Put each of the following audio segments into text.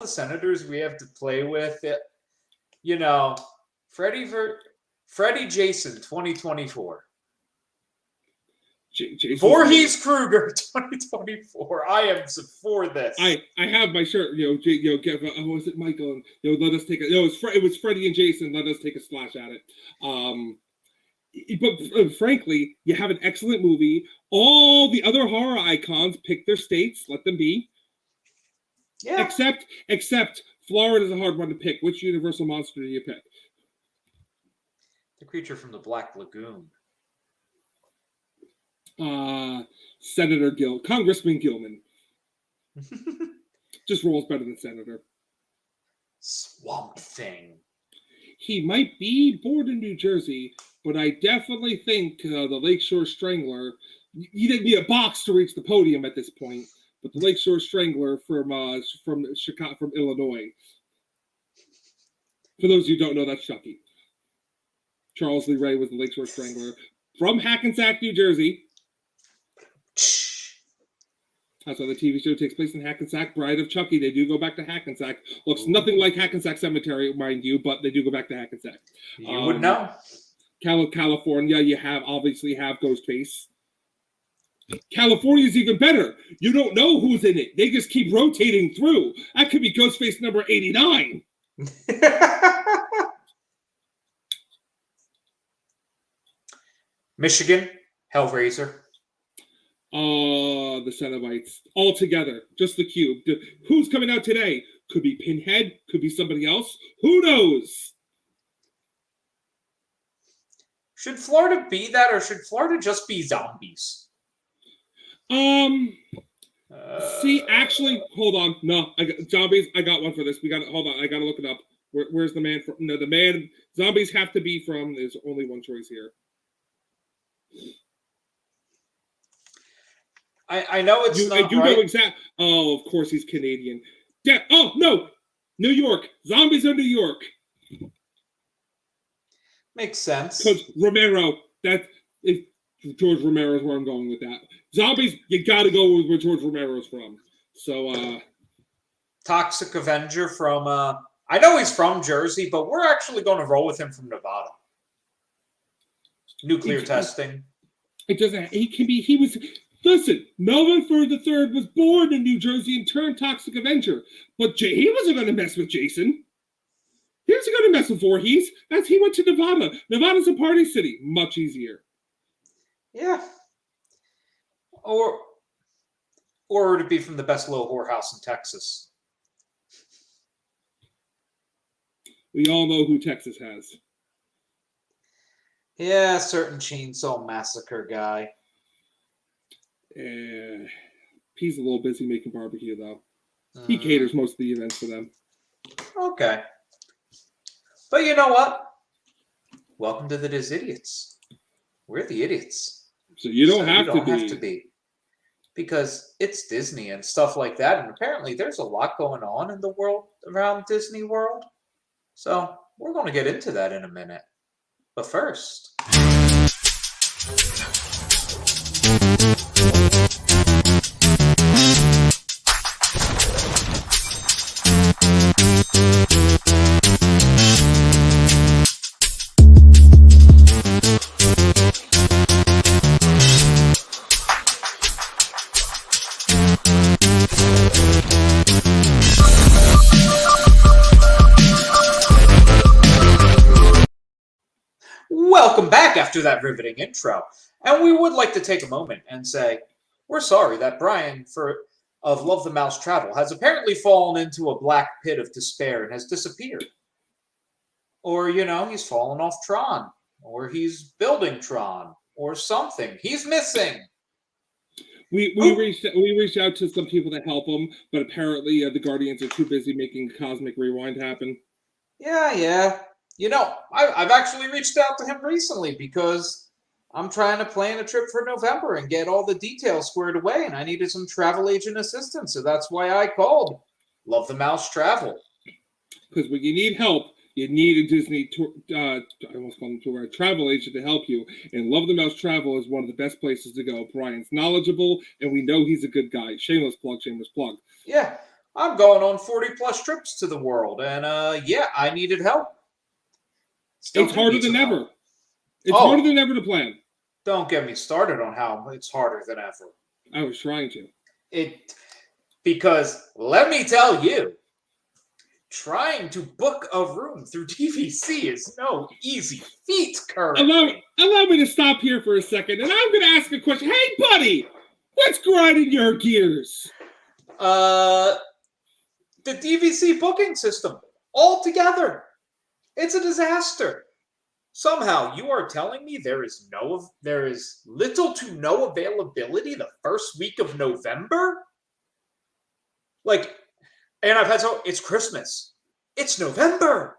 the senators we have to play with, you know, Freddie Jason 2024. Voorhees Krueger 2024. I am for this. I have my shirt. Get was it Michael? And let us take a. It was Freddie and Jason. Let us take a splash at it. But frankly, you have an excellent movie. All the other horror icons pick their states. Let them be. Yeah. Except Florida is a hard one to pick. Which Universal monster do you pick? The creature from the Black Lagoon. Congressman Gilman. Just rolls better than Senator. Swamp Thing. He might be born in New Jersey, but I definitely think the Lakeshore Strangler. You didn't need a box to reach the podium at this point, but the Lakeshore Strangler from Chicago, from Illinois. For those who don't know, that's Chucky. Charles Lee Ray was the Lakeshore Strangler from Hackensack, New Jersey. That's why the TV show takes place in Hackensack. Bride of Chucky. They do go back to Hackensack. Looks nothing like Hackensack Cemetery, mind you, but they do go back to Hackensack. You would know. California, you obviously have Ghostface. California's even better. You don't know who's in it. They just keep rotating through. That could be Ghostface number 89. Michigan, Hellraiser. The Cenobites. All together. Just the cube. Who's coming out today? Could be Pinhead. Could be somebody else. Who knows? Should Florida be that, or should Florida just be zombies? See, actually, hold on. No, zombies. I got one for this. Hold on. I gotta look it up. Where's the man from? No, the man. Zombies have to be from. There's only one choice here. I know it's not right. Know exact. Oh, of course he's Canadian. Yeah. Oh no, New York. Zombies are New York. Makes sense. Because Romero. George Romero is where I'm going with that. Zombies, you got to go with where George Romero's from. So, Toxic Avenger from. I know he's from Jersey, but we're actually going to roll with him from Nevada. Nuclear testing. It doesn't. He can be. He was. Listen, Melvin Ford III was born in New Jersey and turned Toxic Avenger, but he wasn't going to mess with Jason. He wasn't going to mess with Voorhees. He went to Nevada. Nevada's a party city. Much easier. Yeah. Or would it be from the best little whorehouse in Texas? We all know who Texas has. Yeah, a certain Chainsaw Massacre guy. He's a little busy making barbecue, though. He caters most of the events for them. Okay. But you know what? Welcome to the Diz Idiots. We're the idiots. So you don't have to be. Because it's Disney and stuff like that. And apparently there's a lot going on in the world around Disney World. So we're going to get into that in a minute. But first... Welcome back after that riveting intro. And we would like to take a moment and say, we're sorry that Brian of Love the Mouse Travel has apparently fallen into a black pit of despair and has disappeared. Or, he's fallen off Tron. Or he's building Tron. Or something. He's missing. We reached out to some people to help him, but apparently the Guardians are too busy making Cosmic Rewind happen. Yeah. I've actually reached out to him recently because I'm trying to plan a trip for November and get all the details squared away, and I needed some travel agent assistance, so that's why I called Love the Mouse Travel. Because when you need help, you need a Disney tour, I almost called him tour, a travel agent to help you, and Love the Mouse Travel is one of the best places to go. Brian's knowledgeable, and we know he's a good guy. Shameless plug. Yeah. I'm going on 40 plus trips to the world, and yeah, I needed help. Still It's do harder need than some ever. help. It's harder than ever to plan. Don't get me started on how it's harder than ever. I was trying to. Because let me tell you, trying to book a room through DVC is no easy feat currently. Allow me to stop here for a second, and I'm going to ask a question. Hey, buddy, what's grinding your gears? The DVC booking system altogether. It's a disaster. Somehow you are telling me there is little to no availability the first week of November? It's Christmas. It's November.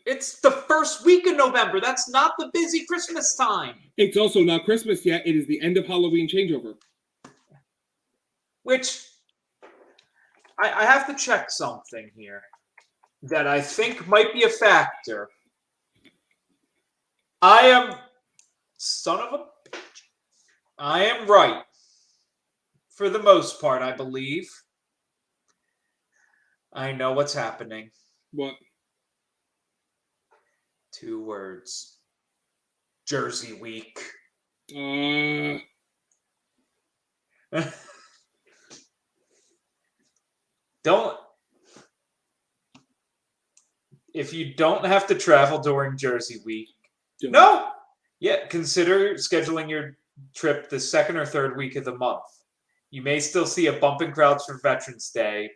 It's the first week of November. That's not the busy Christmas time. It's also not Christmas yet. It is the end of Halloween changeover. Which I have to check something here that I think might be a factor. Son of a bitch. I am right. For the most part, I believe. I know what's happening. What? 2 words. Jersey Week. If you don't have to travel during Jersey Week, consider scheduling your trip the 2nd or 3rd week of the month. You may still see a bump in crowds for Veterans Day.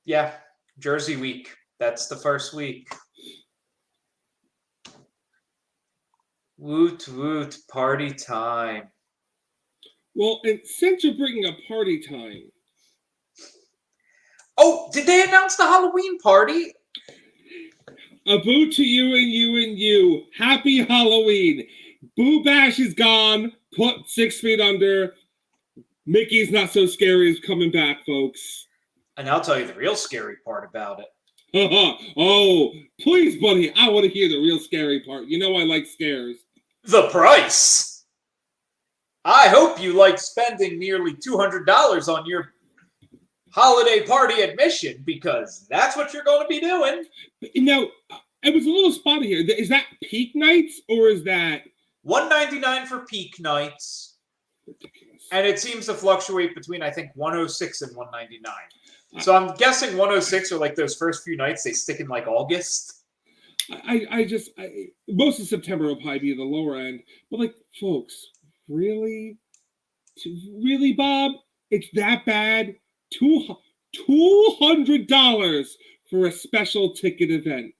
Yeah, Jersey Week. That's the first week. Woot woot, party time. Well, and since you're bringing up party time. Oh, did they announce the Halloween party? A boo to you and you and you. Happy Halloween. Boo Bash is gone. Put 6 feet under. Mickey's Not So Scary is coming back, folks. And I'll tell you the real scary part about it. Oh, please, buddy. I want to hear the real scary part. You know I like scares. The price. I hope you like spending nearly $200 on your holiday party admission, because that's what you're going to be doing. Now, it was a little spotty here. Is that peak nights or is that $199 for peak nights? ridiculous? And it seems to fluctuate between, I think, $106 and $199. So I'm guessing 106 are like those first few nights they stick in like August. Most of September will probably be the lower end. But like, folks, really? Really, Bob? It's that bad? $200 for a special ticket event.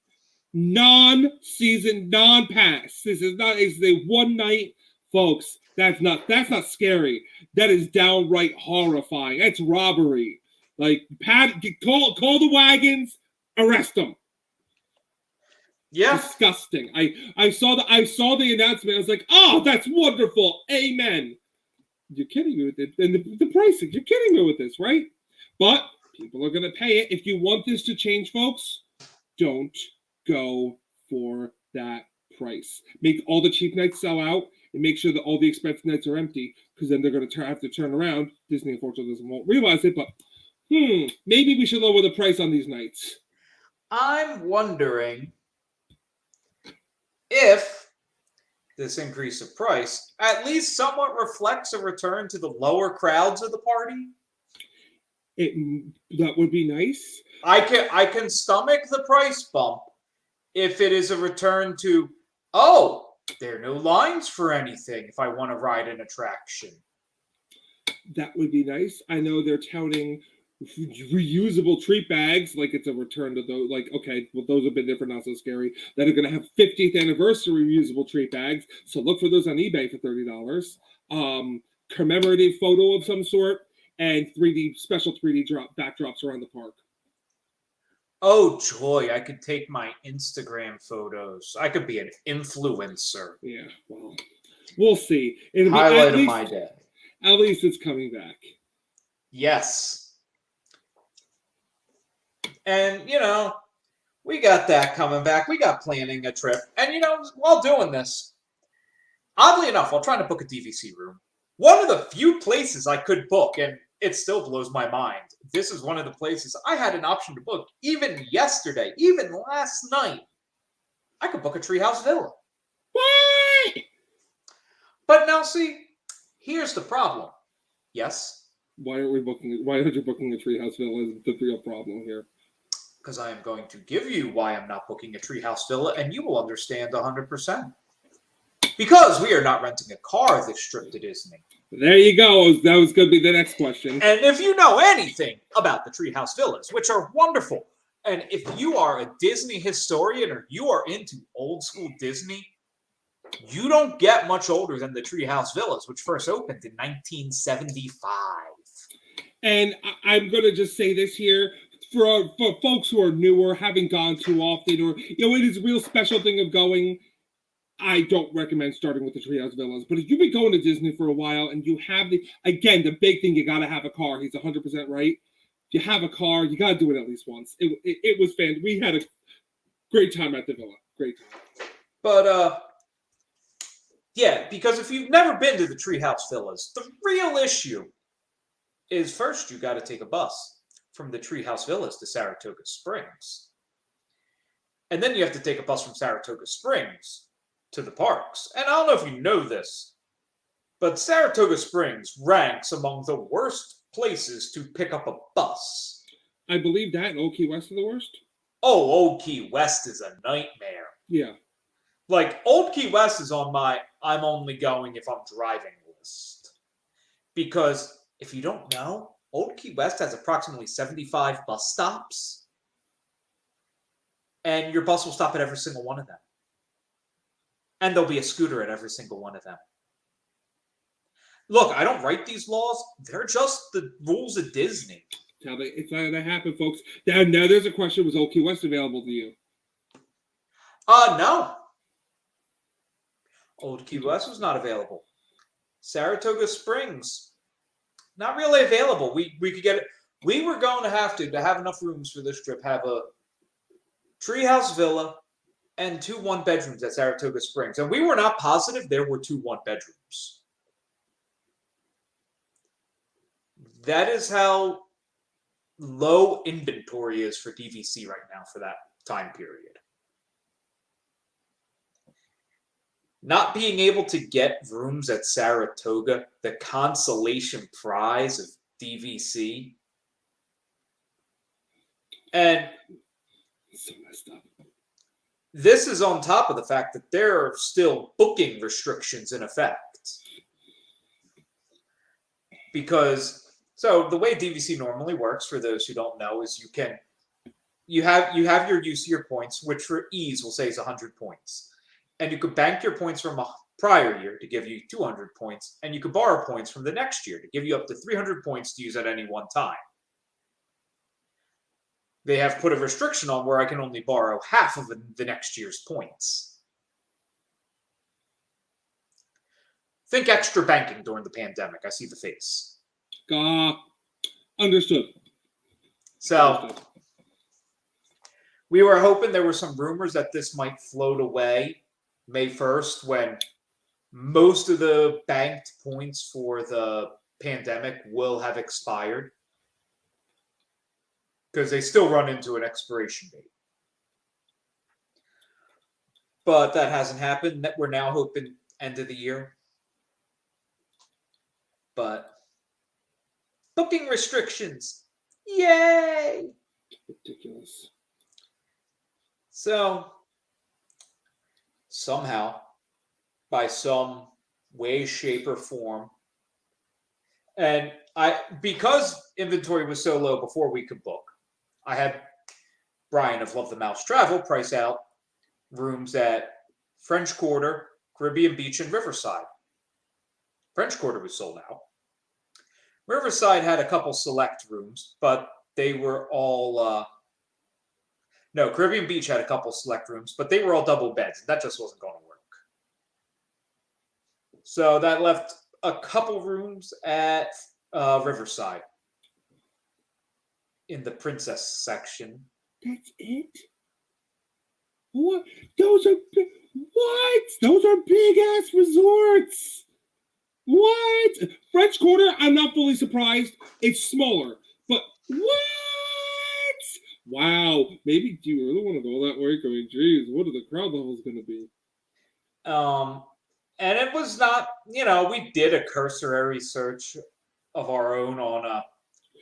Non-season, non-pass. This is a one night, folks. That's not scary. That is downright horrifying. That's robbery. Like, call the wagons, arrest them. Yeah. Disgusting. I saw the announcement. I was like, oh, that's wonderful. Amen. You're kidding me with it. And the pricing. You're kidding me with this, right? But people are going to pay it. If you want this to change, folks, don't go for that price. Make all the cheap nights sell out and make sure that all the expensive nights are empty, because then they're going to have to turn around. Disney, unfortunately, won't realize it, but maybe we should lower the price on these nights. I'm wondering if this increase of price at least somewhat reflects a return to the lower crowds of the party. That would be nice. I can stomach the price bump if it is a return to, oh, there are no lines for anything if I want to ride an attraction. That would be nice. I know they're touting reusable treat bags, like it's a return to those. Like, okay, well, those have been different, not so scary. That are going to have 50th anniversary reusable treat bags. So look for those on eBay for $30. Commemorative photo of some sort, and special 3D backdrops around the park. Oh joy! I could take my Instagram photos. I could be an influencer. Yeah, well, we'll see. Highlight of my day. At least it's coming back. Yes. And, we got that coming back. We got planning a trip. And, while doing this, oddly enough, while trying to book a DVC room, one of the few places I could book, and it still blows my mind. This is one of the places I had an option to book even yesterday, even last night. I could book a Treehouse Villa. What? But now, see, here's the problem. Yes? Why aren't you booking a Treehouse Villa is the real problem here. Because I am going to give you why I'm not booking a Treehouse Villa, and you will understand 100%. Because we are not renting a car this trip to Disney. There you go. That was going to be the next question. And if you know anything about the Treehouse Villas, which are wonderful, and if you are a Disney historian or you are into old school Disney, you don't get much older than the Treehouse Villas, which first opened in 1975. And I'm going to just say this here. For folks who are newer, haven't gone too often, or it is a real special thing of going, I don't recommend starting with the Treehouse Villas. But if you've been going to Disney for a while and you have the big thing, you got to have a car. He's 100% right. If you have a car, you got to do it at least once. It was fantastic. We had a great time at the Villa. Great time. But, yeah, because if you've never been to the Treehouse Villas, the real issue is first you got to take a bus from the Treehouse Villas to Saratoga Springs. And then you have to take a bus from Saratoga Springs to the parks. And I don't know if you know this, but Saratoga Springs ranks among the worst places to pick up a bus. I believe that, and Old Key West are the worst. Oh, Old Key West is a nightmare. Yeah. Like, Old Key West is on my I'm only going if I'm driving list. Because if you don't know, Old Key West has approximately 75 bus stops. And your bus will stop at every single one of them. And there'll be a scooter at every single one of them. Look, I don't write these laws. They're just the rules of Disney. It's how they happen, folks. Now there's a question. Was Old Key West available to you? No. Old Key West was not available. Saratoga Springs, not really available. We could get it. We were going to have enough rooms for this trip, have a Treehouse Villa and 2 one-bedrooms at Saratoga Springs. And we were not positive there were 2 one-bedrooms. That is how low inventory is for DVC right now for that time period. Not being able to get rooms at Saratoga, the consolation prize of DVC. And so messed up. This is on top of the fact that there are still booking restrictions in effect. Because, so the way DVC normally works, for those who don't know, is you have your use of your points, which for ease will say is 100 points. And you could bank your points from a prior year to give you 200 points, and you could borrow points from the next year to give you up to 300 points to use at any one time. They have put a restriction on where I can only borrow half of the next year's points. Think extra banking during the pandemic. I see the face. Understood. So, we were hoping there were some rumors that this might float away May 1st when most of the banked points for the pandemic will have expired. Because they still run into an expiration date. But that hasn't happened. We're now hoping end of the year. But booking restrictions. Yay! Ridiculous. So somehow, by some way, shape, or form, and because inventory was so low before we could book, I had Brian of Love the Mouse Travel price out rooms at French Quarter, Caribbean Beach, and Riverside. French Quarter was sold out. Riverside had a couple select rooms, but they were all... No, Caribbean Beach had a couple select rooms, but they were all double beds. That just wasn't going to work. So that left a couple rooms at Riverside in the Princess section. That's it? What? Those are big ass resorts. What? French Quarter, I'm not fully surprised. It's smaller. But what? Wow. Maybe do you really want to go that way? Going, geez, what are the crowd levels going to be? And it was not, we did a cursory search of our own on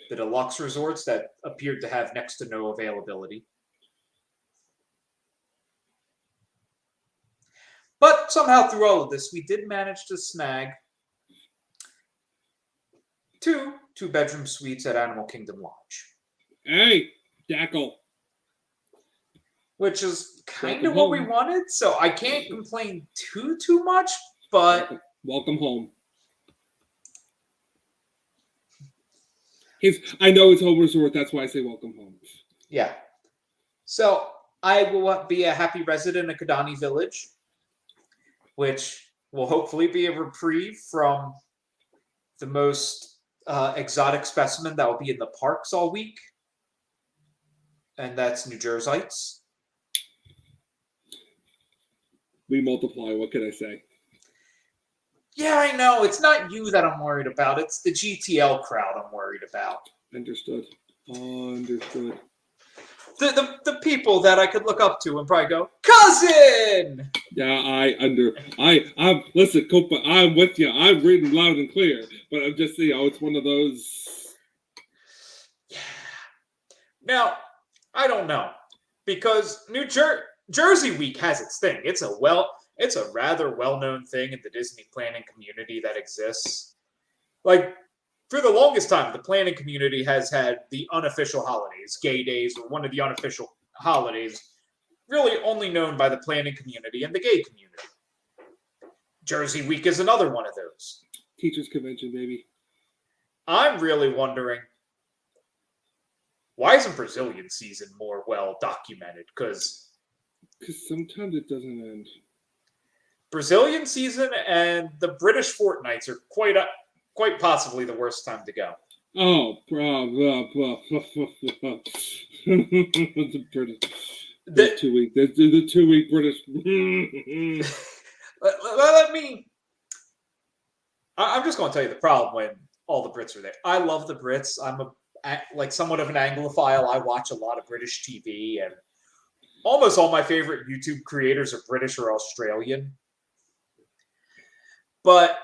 the deluxe resorts that appeared to have next to no availability. But somehow through all of this, we did manage to snag two-bedroom suites at Animal Kingdom Lodge. Hey, Dackle. Which is kind of what we wanted, so I can't complain too much, but... Welcome home. I know it's home resort, that's why I say welcome home. Yeah. So, I will be a happy resident of Kidani Village, which will hopefully be a reprieve from the most exotic specimen that will be in the parks all week. And that's New Jerseyites. We multiply, what can I say? Yeah, I know. It's not you that I'm worried about. It's the GTL crowd I'm worried about. Understood. The people that I could look up to and probably go, cousin! Yeah, I'm listen, Copa, I'm with you. I'm reading loud and clear. But I'm just it's one of those. Yeah. Now, I don't know. Because Jersey Week has its thing. It's a rather well-known thing in the Disney planning community that exists. Like, for the longest time, the planning community has had the unofficial holidays, Gay Days, or one of the unofficial holidays, really only known by the planning community and the gay community. Jersey Week is another one of those. Teachers Convention, baby. I'm really wondering, why isn't Brazilian season more well documented? Because sometimes it doesn't end. Brazilian season and the British fortnights are quite possibly the worst time to go. Oh, the 2 week. The 2 week British. I'm just going to tell you the problem when all the Brits are there. I love the Brits. I'm somewhat of an Anglophile. I watch a lot of British TV, and almost all my favorite YouTube creators are British or Australian. But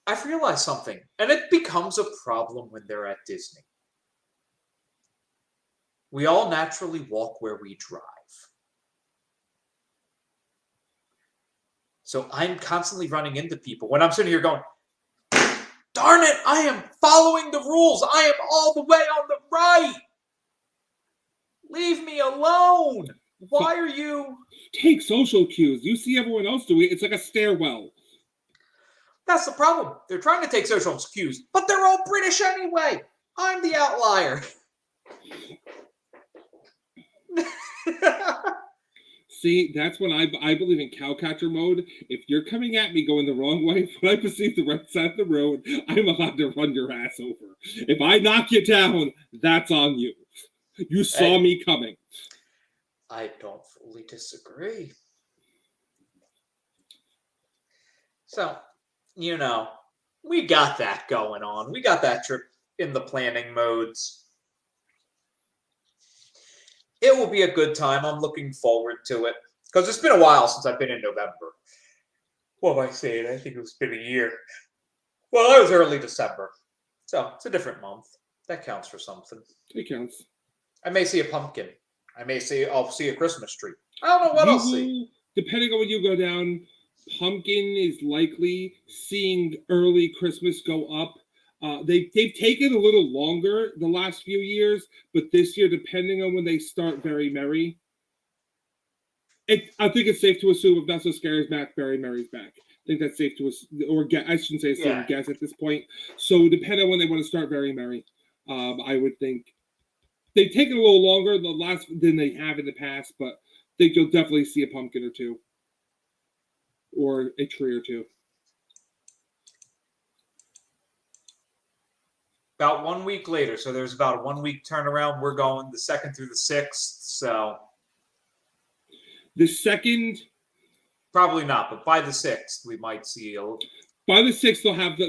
I've realized something, and it becomes a problem when they're at Disney. We all naturally walk where we drive. So I'm constantly running into people when I'm sitting here going, darn it, I am following the rules. I am all the way on the right. Leave me alone. Why are you... Take social cues. You see everyone else do it. It's like a stairwell. That's the problem. They're trying to take social cues, but they're all British anyway. I'm the outlier. See, that's when I believe in cowcatcher mode. If you're coming at me going the wrong way, when I perceive the right side of the road, I'm allowed to run your ass over. If I knock you down, that's on you. You saw me coming. I don't fully disagree. So, we got that going on. We got that trip in the planning modes. It will be a good time. I'm looking forward to it. Because it's been a while since I've been in November. What am I saying? I think it's been a year. Well, it was early December. So, it's a different month. That counts for something. It counts. I may see a pumpkin. I'll see a Christmas tree. I don't know what I'll see. Depending on when you go down, pumpkin is likely. Seeing early Christmas go up. They've taken a little longer the last few years, but this year, depending on when they start Very Merry, I think it's safe to assume if Not So Scary is back, Very Merry's back. I think that's safe to assume, or I shouldn't say assume, guess at this point. So depending on when they want to start Very Merry, I would think they've taken a little longer than they have in the past, but I think you'll definitely see a pumpkin or two, or a tree or two. About 1 week later, so there's about a 1 week turnaround. We're going the 2nd through the 6th, so the 2nd, probably not, but by the 6th we might see By the 6th,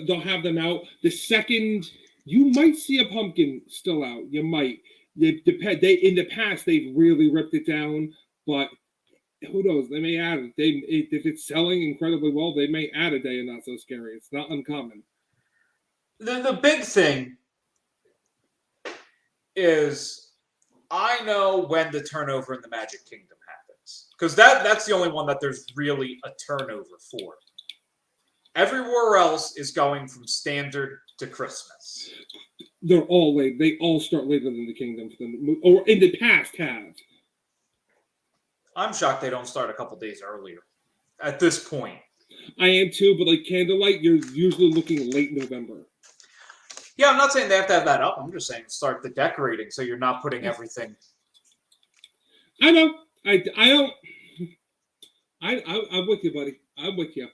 they'll have them out. The 2nd, you might see a pumpkin still out. You might. In the past they've really ripped it down, but who knows? They may add it. If it's selling incredibly well, they may add a day and Not So Scary. It's not uncommon. The big thing is I know when the turnover in the Magic Kingdom happens, because that's the only one that there's really a turnover for. Everywhere else is going from standard to Christmas. They're all late. They all start later than the Kingdom, or in the past have. I'm shocked they don't start a couple days earlier at this point. I am too, but like Candlelight, you're usually looking late November. Yeah, I'm not saying they have to have that up. I'm just saying start the decorating so you're not putting everything. I know. I don't. I'm with you, buddy. I'm with you.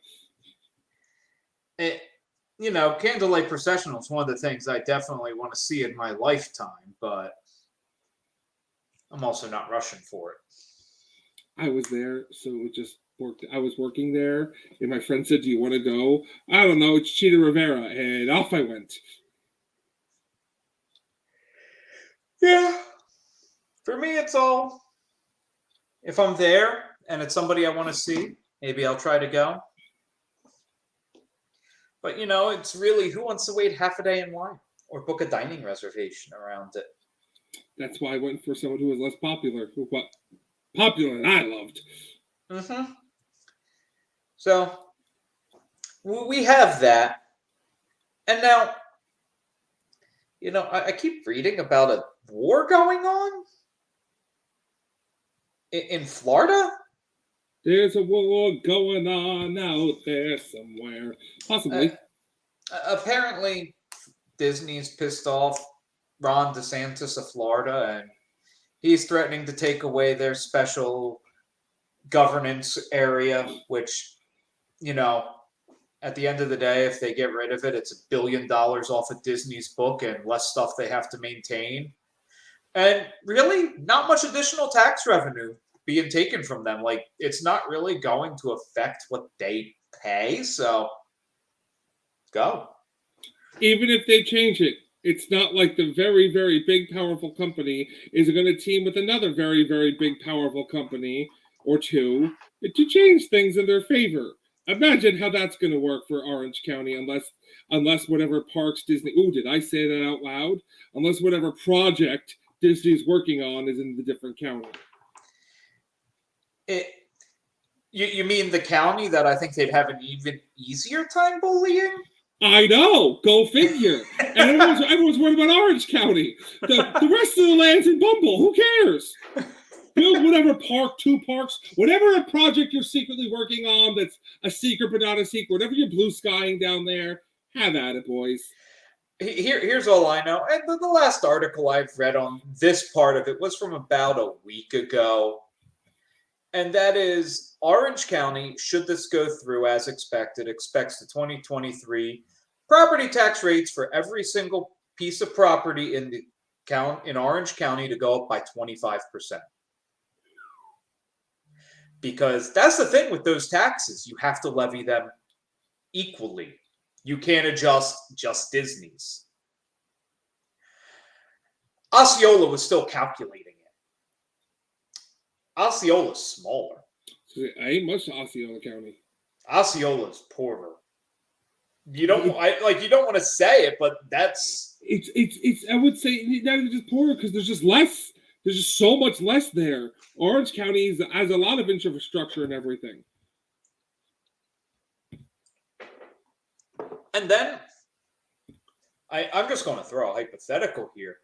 Candlelight processional is one of the things I definitely want to see in my lifetime, but I'm also not rushing for it. I was there, so it just worked. I was working there, and my friend said, "Do you want to go?" I don't know. It's Cheetah Rivera, and off I went. Yeah. For me, it's all, if I'm there and it's somebody I want to see, maybe I'll try to go. But, it's really who wants to wait half a day in line or book a dining reservation around it. That's why I went for someone who was less popular, popular and I loved. Mm-hmm. So, we have that. And now, I keep reading about a war going on in Florida. There's a war going on out there somewhere. Possibly. Apparently, Disney's pissed off Ron DeSantis of Florida, and he's threatening to take away their special governance area, which, at the end of the day, if they get rid of it, it's $1 billion off of Disney's book and less stuff they have to maintain. And really, not much additional tax revenue being taken from them. Like, it's not really going to affect what they pay, so go. Even if they change it, it's not like the very, very big, powerful company is going to team with another very, very big, powerful company or two to change things in their favor. Imagine how that's going to work for Orange County, unless whatever parks Disney. Ooh, did I say that out loud? Unless whatever project Disney's working on is in the different county. You mean the county that I think they'd have an even easier time bullying? I know. Go figure. And everyone's worried about Orange County. The rest of the land's in Bumble. Who cares? Build whatever park, 2 parks, whatever project you're secretly working on that's a secret but not a secret, whatever you're blue skying down there, have at it, boys. Here's all I know. And the last article I've read on this part of it was from about a week ago. And that is Orange County, should this go through as expected, expects the 2023 property tax rates for every single piece of property in Orange County to go up by 25%. Because that's the thing with those taxes. You have to levy them equally. You can't adjust just Disney's. Osceola was still calculating it. Osceola's smaller. I ain't much to Osceola County. Osceola's poorer. You don't want to say it, but that's it's. I would say not even just poorer because there's just less. There's just so much less there. Orange County has a lot of infrastructure and everything. And then I'm just going to throw a hypothetical here.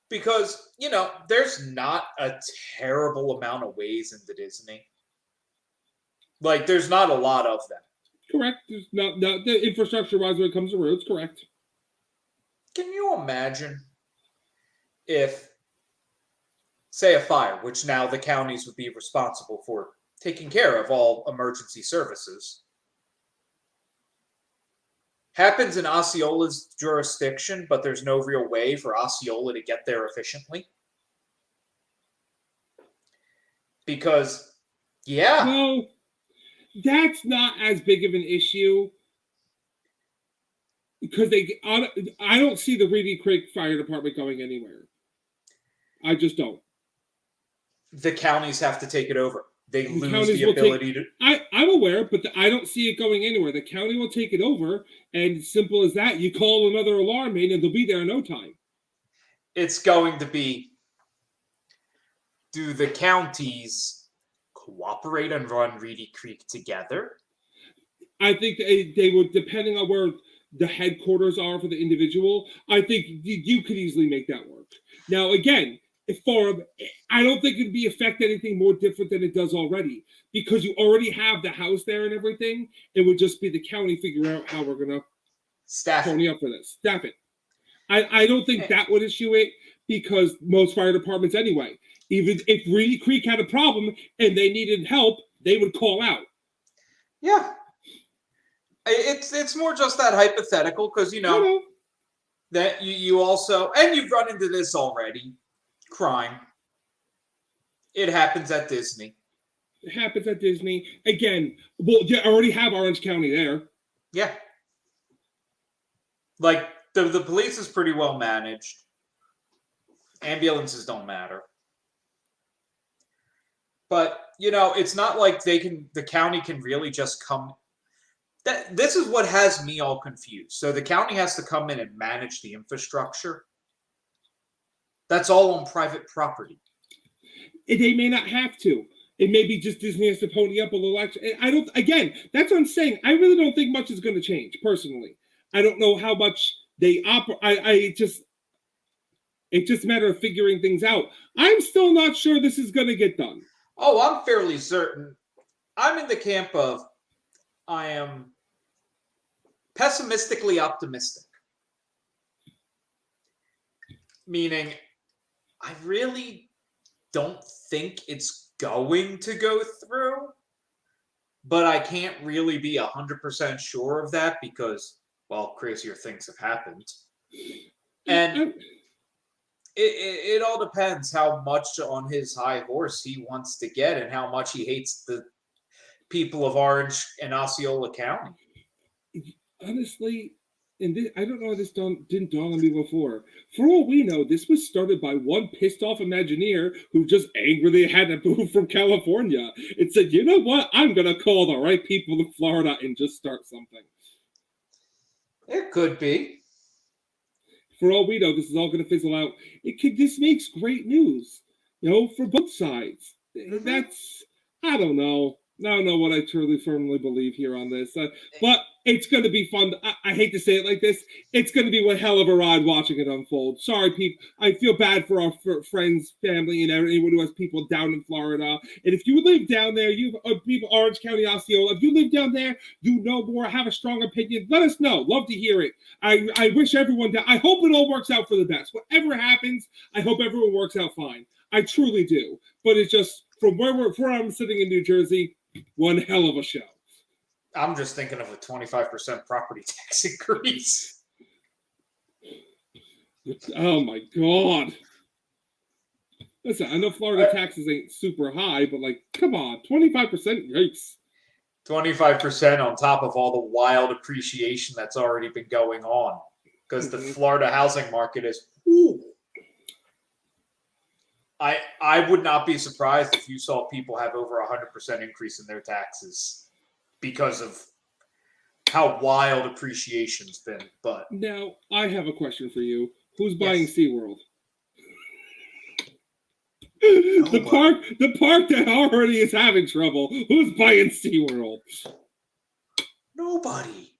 Because, there's not a terrible amount of ways into Disney. Like, there's not a lot of them. Correct. There's not the infrastructure-wise when it comes to roads, correct. Can you imagine if, say, a fire, which now the counties would be responsible for taking care of all emergency services, happens in Osceola's jurisdiction, but there's no real way for Osceola to get there efficiently? Because, No, that's not as big of an issue because I don't see the Reedy Creek Fire Department going anywhere. I just don't. The counties have to take it over. They lose counties the will ability to. I'm aware, but I don't see it going anywhere. The county will take it over, and simple as that. You call another alarm man, and they'll be there in no time. It's going to be, do the counties cooperate and run Reedy Creek together? I think they would, depending on where the headquarters are for the individual. I think you could easily make that work. Now, again, I don't think it'd be affect anything more different than it does already, because you already have the house there and everything. It would just be the county figuring out how we're gonna pony up for this. Staff it. I don't think that would issue it, because most fire departments anyway, even if Reedy Creek had a problem and they needed help, they would call out. Yeah. It's more just that hypothetical, because that you also, and you've run into this already, crime. It happens at Disney. It happens at Disney. Again, well, you already have Orange County there. Yeah. Like, the police is pretty well managed. Ambulances don't matter. But, it's not like the county can really just come. This is what has me all confused. So the county has to come in and manage the infrastructure. That's all on private property. They may not have to. It may be just Disney has to pony up a little extra. That's what I'm saying. I really don't think much is going to change, personally. I don't know how much they operate. It's just a matter of figuring things out. I'm still not sure this is going to get done. Oh, I'm fairly certain. I'm in the camp of I am pessimistically optimistic. Meaning, I really don't think it's going to go through, but I can't really be 100% sure of that because, well, crazier things have happened. And it all depends how much on his high horse he wants to get and how much he hates the people of Orange and Osceola County. Honestly, I don't know if this didn't dawn on me before. For all we know, this was started by one pissed off Imagineer who just angrily had to move from California. It said, you know what? I'm going to call the right people in Florida and just start something. It could be. For all we know, this is all going to fizzle out. This makes great news, for both sides. I don't know. I don't know what I truly firmly believe here on this, but it's going to be fun. I hate to say it like this. It's going to be one hell of a ride watching it unfold. Sorry, people. I feel bad for our friends, family, and anyone who has people down in Florida. And if you live down there, people, Orange County, Osceola, if you live down there, you know more, have a strong opinion, let us know. Love to hear it. I wish everyone, I hope it all works out for the best. Whatever happens, I hope everyone works out fine. I truly do. But it's just, from where I'm sitting in New Jersey, one hell of a show. I'm just thinking of a 25% property tax increase. Oh my God. Listen, I know Florida taxes ain't super high, but come on, 25%? Yikes. 25% on top of all the wild appreciation that's already been going on. Because the Florida housing market is, I would not be surprised if you saw people have over 100% increase in their taxes because of how wild appreciation's been. But now I have a question for you. Who's buying SeaWorld? The park that already is having trouble. Who's buying SeaWorld? Nobody.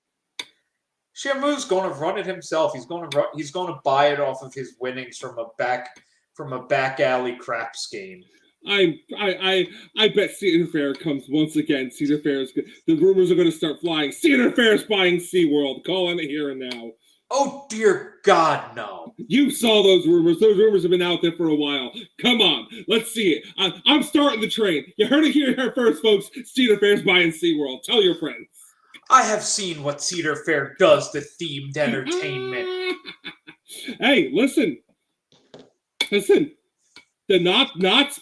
Shamu's going to run it himself. He's going to buy it off of his winnings from a back alley craps game. I bet Cedar Fair comes once again. Cedar Fair is good. The rumors are going to start flying. Cedar Fair is buying SeaWorld. Calling it here and now. Oh dear God, no! You saw those rumors. Those rumors have been out there for a while. Come on, let's see it. I'm starting the train. You heard it here first, folks. Cedar Fair's buying SeaWorld. Tell your friends. I have seen what Cedar Fair does to themed entertainment. Hey, listen. The Knots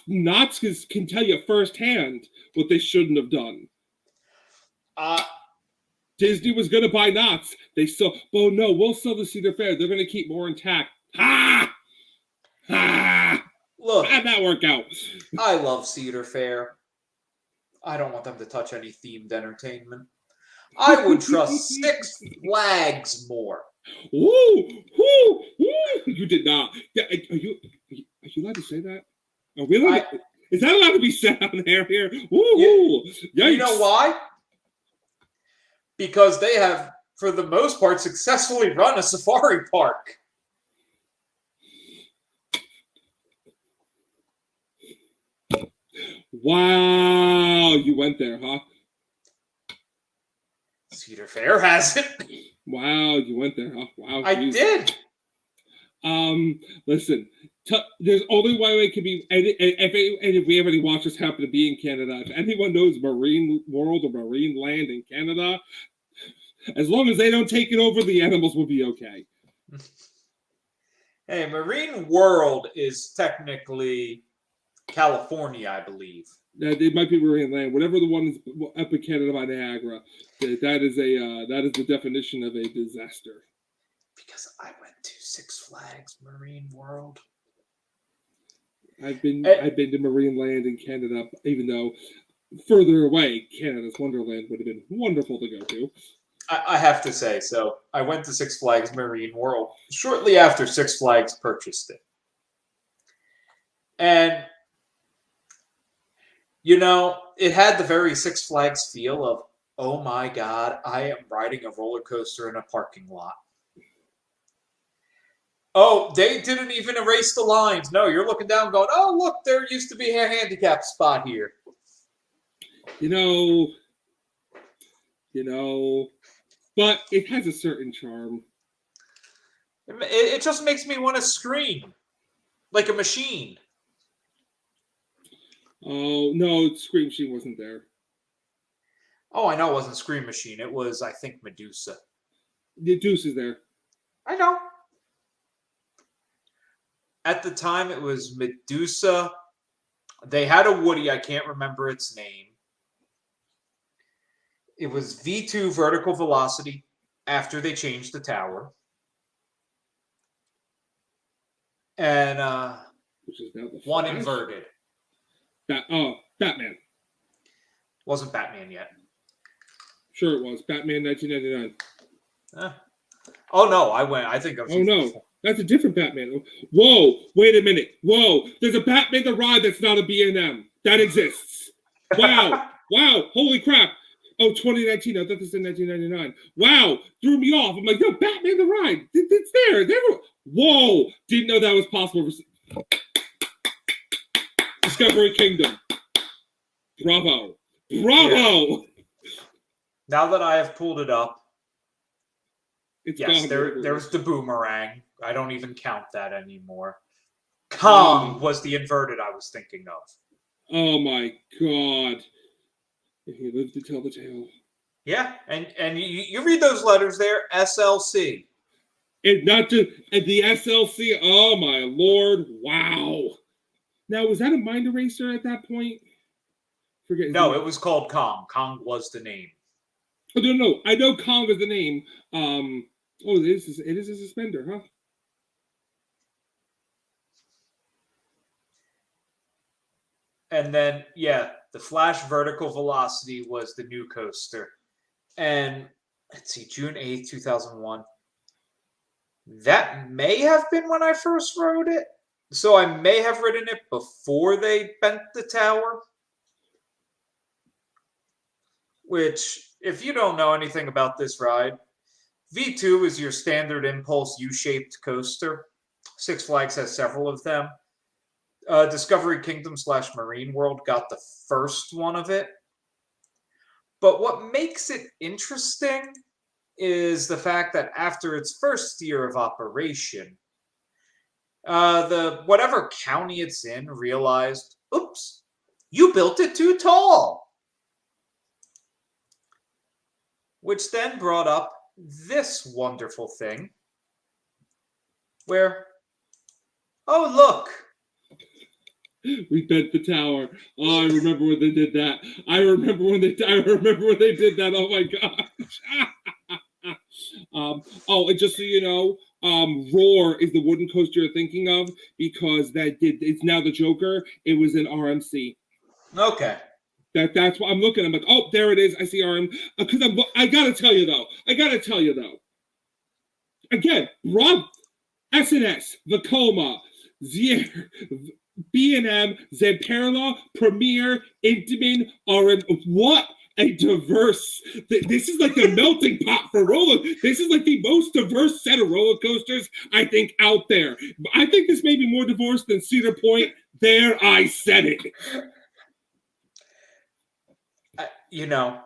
can tell you firsthand what they shouldn't have done. Disney was going to buy Knott's. They still, oh no, we'll sell the Cedar Fair. They're going to keep more intact. Ha! Ha! Look, how'd that work out? I love Cedar Fair. I don't want them to touch any themed entertainment. I would trust Six Flags more. Ooh, ooh, ooh. You did not. Are you allowed to say that? Are we allowed is that allowed to be said on air here? Ooh, you know why? Because they have, for the most part, successfully run a safari park. Wow, you went there, huh? Cedar Fair has it. Wow, you went there, huh? Wow, I did. Listen, there's only one way it can be, and if we have any watchers happen to be in Canada, if anyone knows Marine World or Marine Land in Canada, as long as they don't take it over, the animals will be okay. Hey, Marine World is technically California, I believe. It might be Marine Land, whatever the one is up in Canada by Niagara. That is the definition of a disaster. Because I went to Six Flags Marine World. I've been to Marine Land in Canada, even though further away, Canada's Wonderland would have been wonderful to go to. I have to say, so I went to Six Flags Marine World shortly after Six Flags purchased it. And, you know, it had the very Six Flags feel of, oh my God, I am riding a roller coaster in a parking lot. Oh, they didn't even erase the lines. No, you're looking down going, oh, look, there used to be a handicap spot here. You know, but it has a certain charm. It just makes me want to scream like a machine. Oh, no, Scream Machine wasn't there. Oh, I know it wasn't Scream Machine. It was, I think, Medusa. Medusa is there. I know. At the time, it was Medusa. They had a Woody. I can't remember its name. It was V2 Vertical Velocity after they changed the tower. And which is now the one Flash? inverted. Batman. Wasn't Batman yet. Sure it was. Batman 1999. Oh, no. I think of... Oh, no. That's a different Batman. Whoa. Wait a minute. Whoa. There's a Batman the Ride that's not a B&M. That exists. Wow. Wow. Holy crap. Oh, 2019. I thought this was 1999. Wow. Threw me off. I'm like, no, Batman the Ride. It's there. Whoa. Didn't know that was possible. Discovery Kingdom. Bravo. Bravo. Yeah. Now that I have pulled it up, it's yes, there's the boomerang. I don't even count that anymore. Kong was the inverted I was thinking of. Oh my God. He lived to tell the tale. Yeah, and you read those letters there, SLC. And not just and the SLC. Oh my Lord! Wow. Now was that a mind eraser at that point? No, it was called Kong. Kong was the name. Oh no! I know Kong is the name. Oh, it is a suspender, huh? And then, yeah, the Flash Vertical Velocity was the new coaster. And let's see, June 8th, 2001. That may have been when I first rode it. So I may have ridden it before they bent the tower. Which, if you don't know anything about this ride, V2 is your standard impulse U-shaped coaster. Six Flags has several of them. Discovery Kingdom / Marine World got the first one of it. But what makes it interesting is the fact that after its first year of operation, whatever county it's in realized, oops, you built it too tall. Which then brought up this wonderful thing where, oh, look, We bent the tower. Oh, I remember when they did that. I remember when they did that. Oh my gosh. Oh, and just so you know, Roar is the wooden coaster you're thinking of because it's now the Joker. It was in RMC. Okay. That's what I'm looking. I'm like, oh, there it is. I see RM. Because I gotta tell you though. Again, Rob SNS, Vekoma, Zier, B&M, Zamperla, Premier, Intamin, RM. What a diverse. This is like the melting pot for roller. This is like the most diverse set of roller coasters I think out there. I think this may be more diverse than Cedar Point. There, I said it.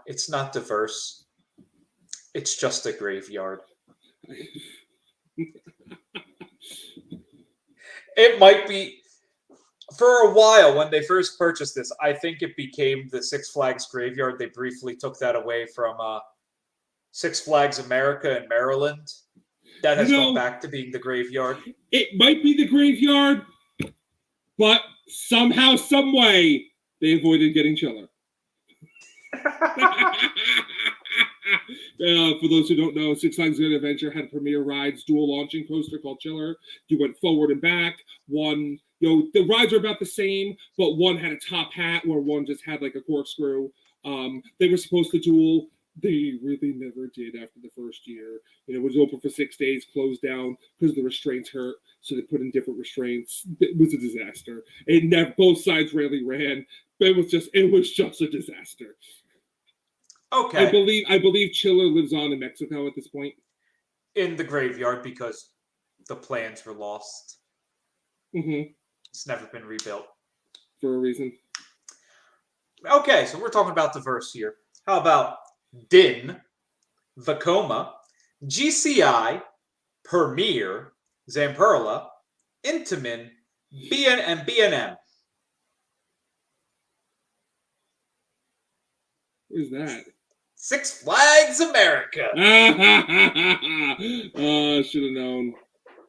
It's not diverse. It's just a graveyard. It might be. For a while, when they first purchased this, I think it became the Six Flags Graveyard. They briefly took that away from Six Flags America in Maryland. That has gone back to being the graveyard. It might be the graveyard, but somehow, some way, they avoided getting Chiller. For those who don't know, Six Flags Grand Adventure had Premier Rides dual launching coaster called Chiller. You went forward and back. One, the rides are about the same, but one had a top hat where one just had like a corkscrew. They were supposed to duel. They really never did after the first year. It was open for 6 days, closed down because the restraints hurt, so they put in different restraints. It was a disaster. Both sides rarely ran. But it was just a disaster. Okay. I believe Chiller lives on in Mexico at this point. In the graveyard because the plans were lost. Mm-hmm. It's never been rebuilt. For a reason. Okay, so we're talking about diverse here. How about Din, Vekoma, GCI, Premier, Zamperla, Intamin, and B&M? Where's that? Six Flags America. Should have known.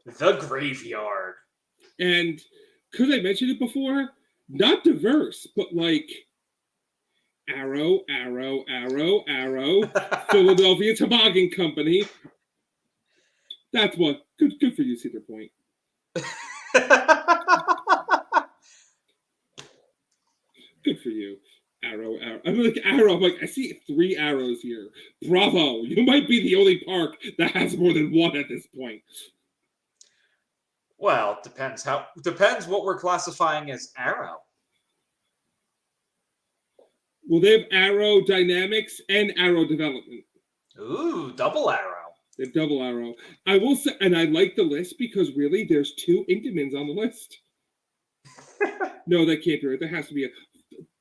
The graveyard. And because I mentioned it before, not diverse, but like Arrow, Philadelphia Toboggan Company. That's what. Good for you, Cedar Point. Good for you. Arrow. I'm like, Arrow. I'm like, I see 3 arrows here. Bravo. You might be the only park that has more than one at this point. Well, depends what we're classifying as Arrow. Well, they have Arrow Dynamics and Arrow Development. Ooh, double Arrow. They have double Arrow. I will say, and I like the list because really, there's 2 Intamins on the list. No, that can't be right. There has to be a.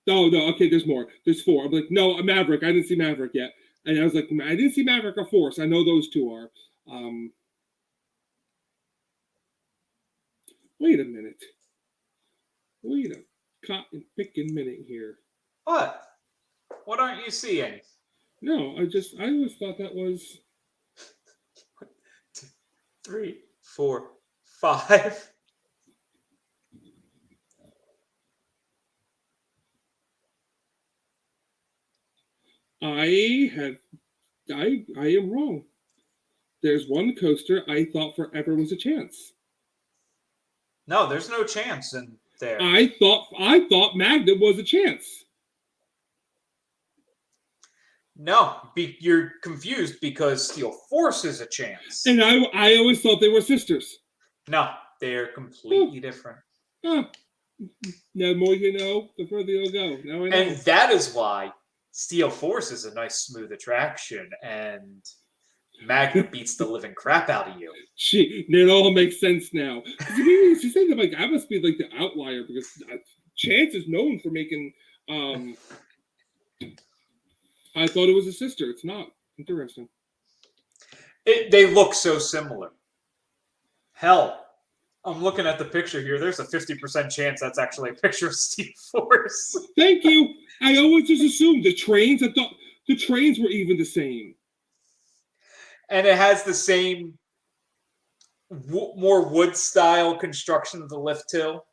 No, okay, there's more. There's 4. I'm like, no, Maverick. I didn't see Maverick yet. And I was like, I didn't see Maverick or Force. I know those 2 are. Wait a minute. Wait a cotton picking minute here. What? What aren't you seeing? No, I always thought that was 1, 2, 3, 4, 5. I am wrong. There's one coaster I thought forever was a chance. No, there's no chance in there. I thought Magnum was a chance. No, you're confused because Steel Force is a chance. And I always thought they were sisters. No, they're completely different. The more you know, the further you'll go. Now I know. And that is why Steel Force is a nice, smooth attraction, and Magna beats the living crap out of you. It all makes sense now. She's saying that, like, I must be like the outlier because Chance is known for making. I thought it was a sister. It's not. Interesting. They look so similar. Hell, I'm looking at the picture here. There's a 50% chance that's actually a picture of Steel Force. Thank you. I always just assumed the trains. I thought the trains were even the same. And it has the same more wood style construction of the lift hill.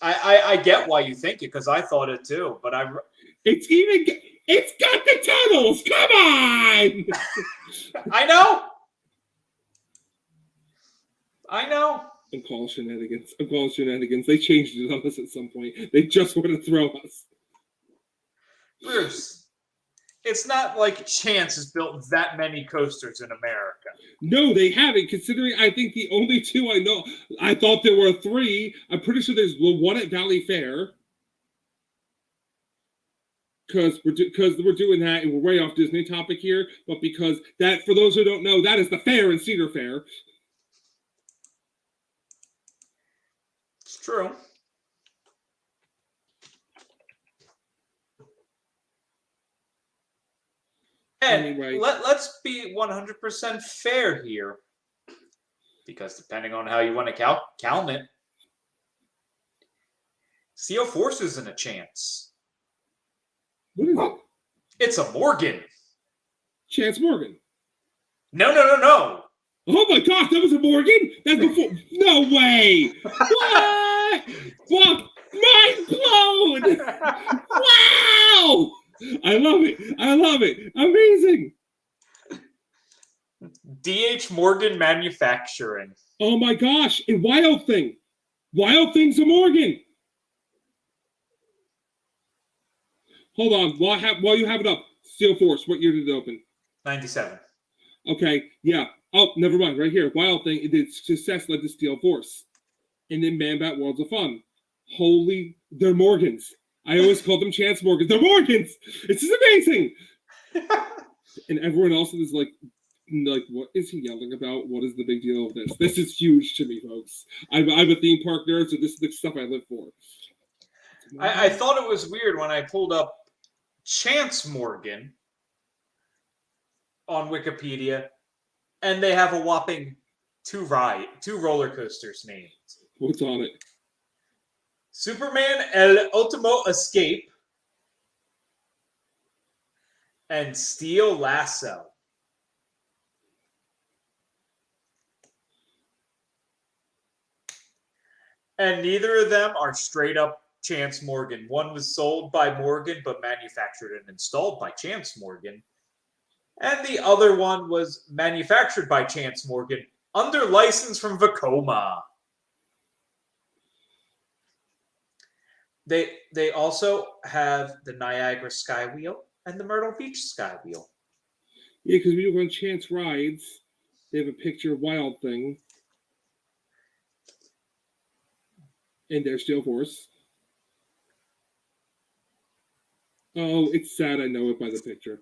I get why you think it, because I thought it too, but It's got the tunnels. Come on. I know. I know. I'm calling shenanigans. They changed it on us at some point. They just want to throw us. Bruce, it's not like Chance has built that many coasters in America. No, they haven't, considering I think the only two I know, I thought there were three. I'm pretty sure there's one at Valley Fair. Because we're doing that, and we're way off Disney topic here, but because that, for those who don't know, that is the fair in Cedar Fair. It's true. And Anyway. let's be 100% fair here, because depending on how you want to count it, Steel Force isn't a Chance. What is it? It's a Morgan. Chance Morgan. No. Oh my gosh, that was a Morgan? That's before. No way. What? Fuck. Mind blown. Wow. I love it. Amazing. D.H. Morgan Manufacturing. Oh my gosh. And Wild Thing. Wild Thing's a Morgan. Hold on. While you have it up, Steel Force, what year did it open? 97. Okay, yeah. Oh, never mind. Right here. Wild Thing, its success led to Steel Force. And then Man Bat Worlds of Fun. They're Morgans. I always call them Chance Morgans. They're Morgans! This is amazing! And everyone else is like, what is he yelling about? What is the big deal of this? This is huge to me, folks. I'm a theme park nerd, so this is the stuff I live for. I thought it was weird when I pulled up Chance Morgan on Wikipedia, and they have a whopping two roller coasters named. What's on it? Superman El Ultimo Escape and Steel Lasso. And neither of them are straight up Chance Morgan. One was sold by Morgan, but manufactured and installed by Chance Morgan. And the other one was manufactured by Chance Morgan under license from Vekoma. They also have the Niagara Skywheel and the Myrtle Beach Skywheel. Yeah, because when you go on Chance Rides, they have a picture of Wild Thing. And there's Steel Force. Oh, it's sad. I know it by the picture.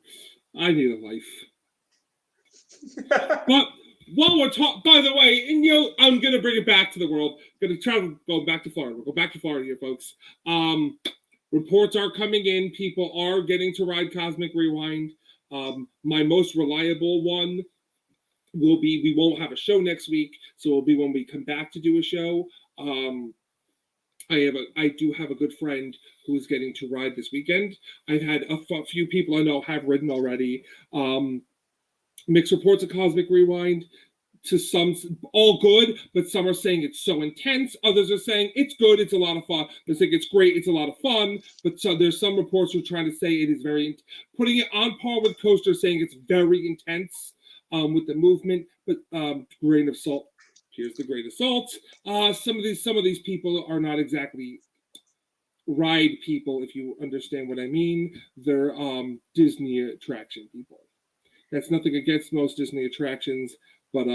I need a life. But while we're talking, by the way, and I'm gonna bring it back to the world. Gonna go back to Florida. We'll go back to Florida here, folks. Reports are coming in. People are getting to ride Cosmic Rewind. My most reliable one will be. We won't have a show next week, so it'll be when we come back to do a show. I do have a good friend who is getting to ride this weekend. I've had a few people I know have ridden already. Mixed reports of Cosmic Rewind. To some, all good, but some are saying it's so intense. Others are saying it's good, it's a lot of fun. They're saying it's great, it's a lot of fun. But so there's some reports who are trying to say it is putting it on par with Coaster, saying it's very intense with the movement. But grain of salt. Here's the grain of salt. Some of these people are not exactly ride people, if you understand what I mean. They're Disney attraction people. That's nothing against most Disney attractions, but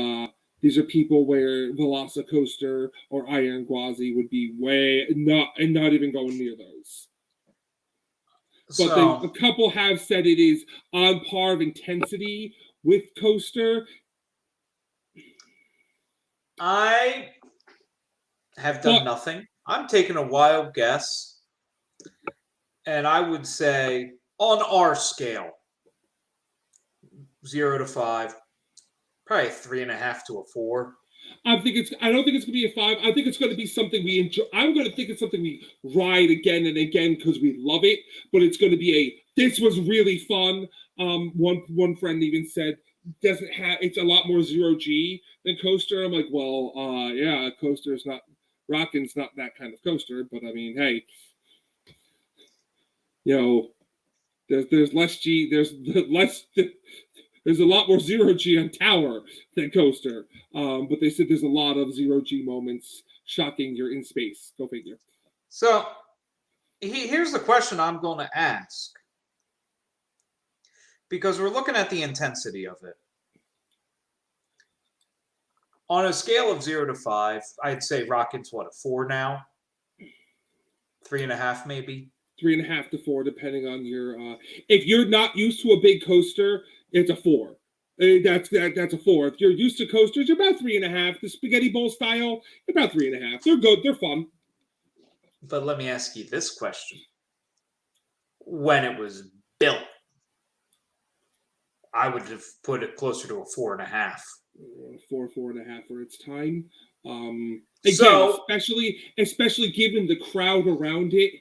these are people where Velocicoaster or Iron Gwazi would be not even going near those. But a couple have said it is on par of intensity with Coaster. I have done nothing. I'm taking a wild guess, and I would say on our scale, 0 to 5, probably 3.5 to a 4. I don't think it's going to be a 5. I think it's going to be something we enjoy. I'm going to think it's something we ride again and again because we love it. But it's going to be this was really fun. One friend even said it's a lot more 0G than Coaster. I'm like, well, yeah, Coaster is not Rockin's not that kind of coaster, but I mean, hey, there's less G, there's a lot more zero G on Tower than coaster. But they said there's a lot of zero G moments. Shocking, you're in space. Go figure. So here's the question I'm going to ask, because we're looking at the intensity of it. On a scale of 0 to 5, I'd say Rockin's what, a 4 now? 3.5 maybe? 3.5 to 4, depending on your. If you're not used to a big coaster, it's a 4. That's a 4. If you're used to coasters, you're about 3.5. The spaghetti bowl style, about 3.5. They're good. They're fun. But let me ask you this question: when it was built, I would have put it closer to a 4.5. 4.5 for its time. Again, So, especially given the crowd around it.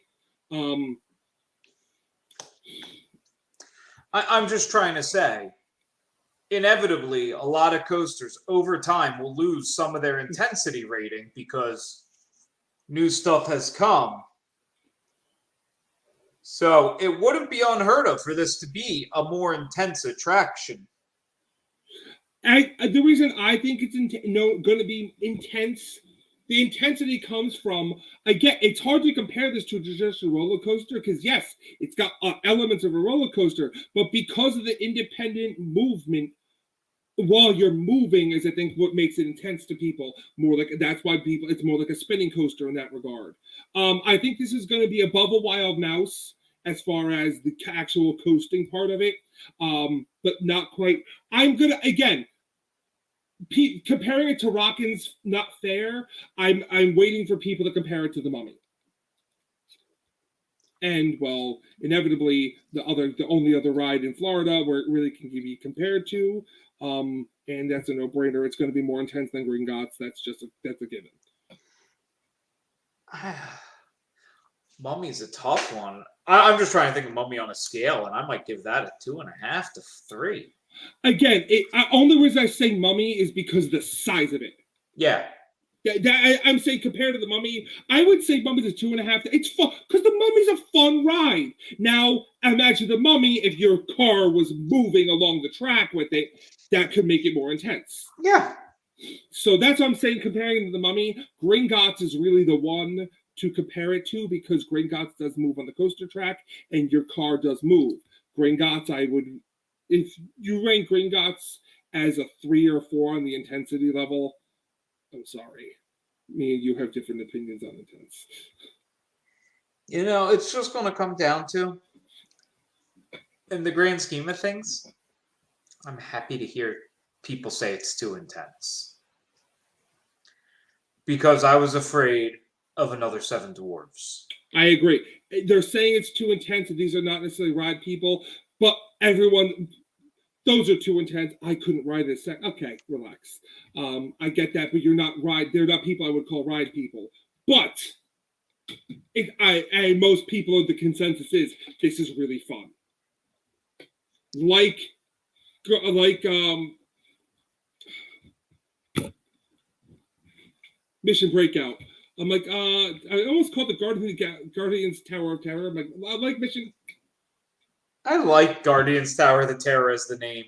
I'm just trying to say, inevitably, a lot of coasters over time will lose some of their intensity rating because new stuff has come. So it wouldn't be unheard of for this to be a more intense attraction. The reason I think it's going to be intense, the intensity comes from, again, it's hard to compare this to just a roller coaster because, yes, it's got elements of a roller coaster, but because of the independent movement while you're moving is, I think, what makes it intense to people. That's why it's more like a spinning coaster in that regard. I think this is going to be above a Wild Mouse as far as the actual coasting part of it, but not quite. I'm gonna, again, comparing it to Rockin's not fair. I'm waiting for people to compare it to the Mummy. And, well, inevitably, the only other ride in Florida where it really can be compared to, and that's a no-brainer. It's going to be more intense than Gringotts. That's a given. Mummy's a tough one. I'm just trying to think of Mummy on a scale, and I might give that a 2.5 to 3. Again, only reason I say Mummy is because of the size of it. Yeah. I'm saying compared to the Mummy, I would say Mummy's a 2.5. It's fun because the Mummy's a fun ride. Now, imagine the Mummy if your car was moving along the track with it, that could make it more intense. Yeah. So that's what I'm saying. Comparing to the Mummy, Gringotts is really the one to compare it to because Gringotts does move on the coaster track and your car does move. Gringotts, if you rank Gringotts as a 3 or 4 on the intensity level, I'm sorry. Me and you have different opinions on intense. It's just going to come down to, in the grand scheme of things, I'm happy to hear people say it's too intense. Because I was afraid of another Seven Dwarfs. I agree. They're saying it's too intense, and these are not necessarily ride people, but everyone... Those are too intense. I couldn't ride this. Okay, relax. I get that, but they're not people I would call ride people. But most people, the consensus is this is really fun. Like Mission Breakout. I'm like, I almost called the Guardians Tower of Terror. I'm like, I like Mission. I like Guardians Tower of the Terror as the name.